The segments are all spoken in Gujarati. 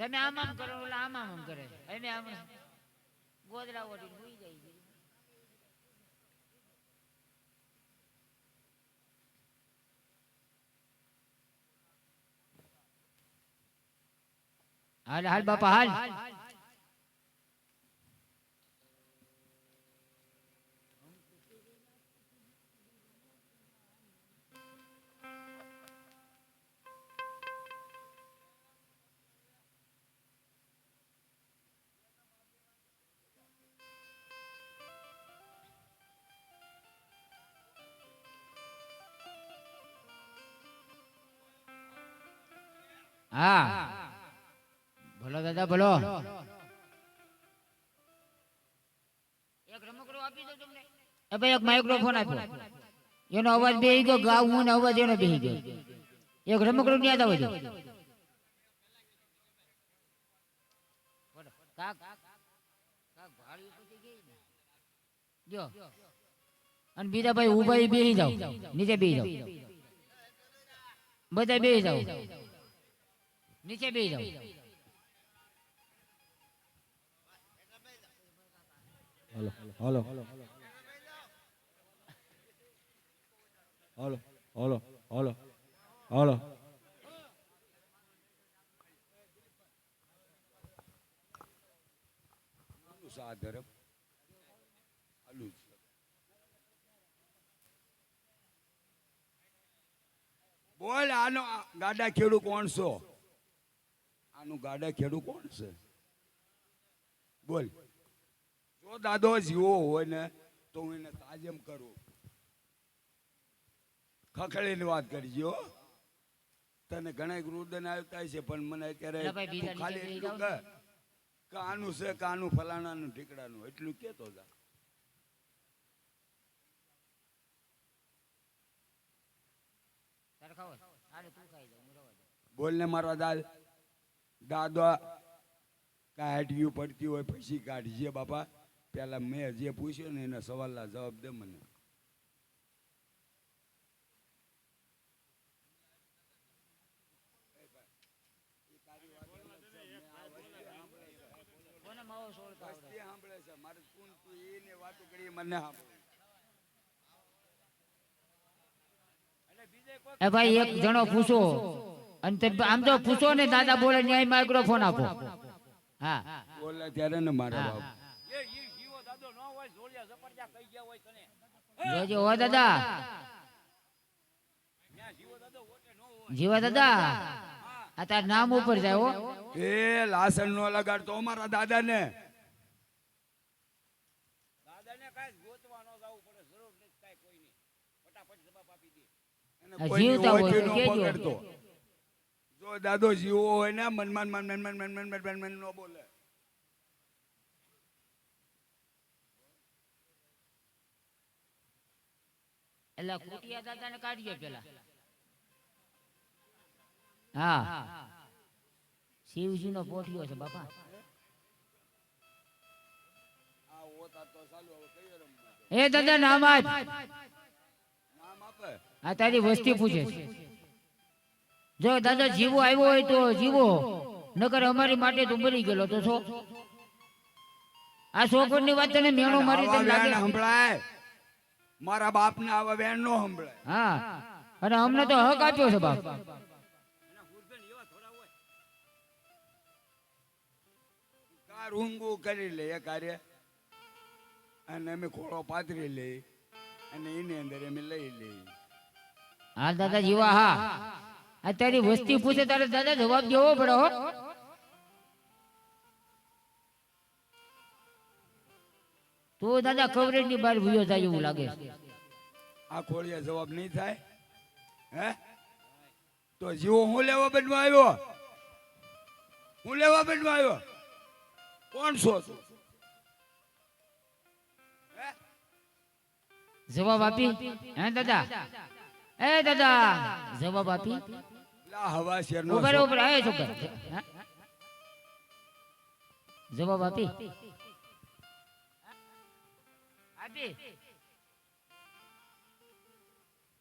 તમે આમ આમ કરો ઓલા આમ આમ કરે એને આમ ગોદડા ઓઢી સુઈ જાય. હાલ હાલ બાપા હાલ. હા ભલો દાદા ભલો. એક રમકડું આપી દો તમને. એ ભાઈ એક માઇક્રોફોન આપ્યો. એનો અવાજ બેહી ગયો ગાવું ને અવાજ એનો બેહી ગયો. એક રમકડું યાદ આવે છે. કાક કાક ભાળી પછી ગઈ ને. જો અને બીજા ભાઈ ઊભા બેહી જાવ નીચે બેહી જાવ. બધા બેહી જાવ નીચે બેહી જાવ. હાલો હાલો હાલો હાલો હાલો હાલો. સાધરમ આલુ બોલ આનો ગાડા ખેડૂ કોણ છો? આનું ગાડા ખેડૂ કોણ છે? બોલ. જો દાદો જીવો હોય ને તો હું એને તાજમ કરું. ખખડેલી વાત કરજો. તને ઘણા રુદન આવતા છે પણ મને અત્યારે ખાલી એટલું કે આનું છે કે આનું ફલાણાનું ઠીકડાનું એટલું કેતો હતા. બોલ ને મારા દાદો કાઢ્યું પડતી હોય પછી કાઢજે બાપા. પેલા મેં જે પૂછ્યું ને એના સવાલના જવાબ દે મને. એ ભાઈ એક જણો પૂછો અને આમ તો પૂછો ને દાદા બોલે ન્યાય માઇક્રોફોન આપો. હા બોલે ત્યારે ને મારા બાપ. જોજો હો દાદા. જીવા દાદા આ તાર નામ ઉપર જાય હો. એ લાસણ નો લગાડતો અમારા દાદા ને. જીવતા હોય તો કેજો. જો દાદો જીવો હોય ને મનમાં નો બોલે. એટલે કુટિયા દાદા ને કાઢજો પેલા. હા શિવજી નો પોઠિયો છે બાપા. એ દાદા નામ આપ. આ તારી વસ્તી પૂછે છે. જો દાદા જીવો આવ્યો હોય તો જીવો નકર અમારી માટે તું મરી ગયેલો તો છો. આ છોકર ની વાત તને મેણો મારી તને લાગે સંભળાય? મારા બાપ ને આવા વેણ નો સંભળાય. હા અને અમને તો હક આપ્યો છે બાપ. ઊંઘું કરી લે એ કાર્ય અને અમે ખોળો પાથરી લઈ અને એની અંદર અમે લઈ લઈ. હા દાદા જીવા. હા આ તારી વસ્તી પૂછે તારે દાદા જવાબ દેવો પડે હો. તો દાદા કવરેજ ની બહાર ભૂયો થાય એવું લાગે. આ ખોળિયા જવાબ નહીં થાય હે તો જીવો હું લેવા બનવા આવ્યો? હું લેવા બનવા આવ્યો? કોણ છો તું? જવાબ આપી હે દાદા? એ દાદા જવાબ આપી. હવા શેરનો ઉપર ઉપર આય છોકરા. જવાબ આપી. આપી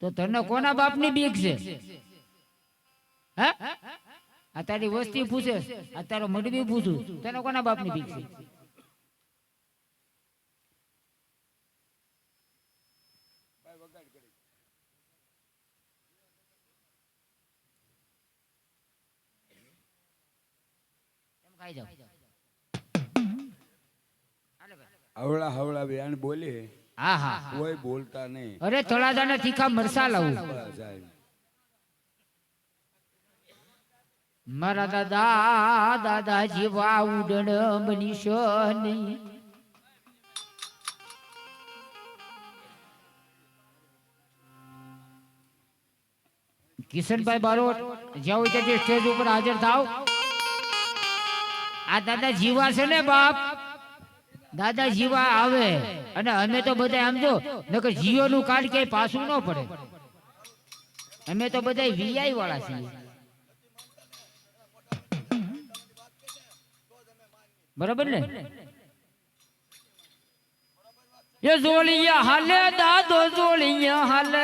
તો તને કોના બાપની બીક છે? હે આ તારી વસ્તી પૂછે આ તારો મડબી પૂછું તને કોના બાપની ભીખ છે? એમ ખાઈ જાઓ. હવળા હવળા બેન બોલે હા હા કોઈ બોલતા નહીં. અરે તળાજાના તીખા મરસા લાવું. બસ સાહેબ. મારા દાદા દાદા જેવા ઉડણ બનીશો નહીં. કિશનભાઈ બારોટ જ્યાં હોય ત્યાં સ્ટેજ ઉપર હાજર થાવ. આ દાદા જીવા છે ને બાપ, દાદા જીવા આવે અને અમે તો બધા આમ જો નકર જીઓ નું કાર્ડ ક્યાંય પાછું ન પડે. અમે તો બધા વીઆઈ વાળા છીએ. બરાબર ને? એ જોલિયા હાલે દાદો જોલિયા હાલે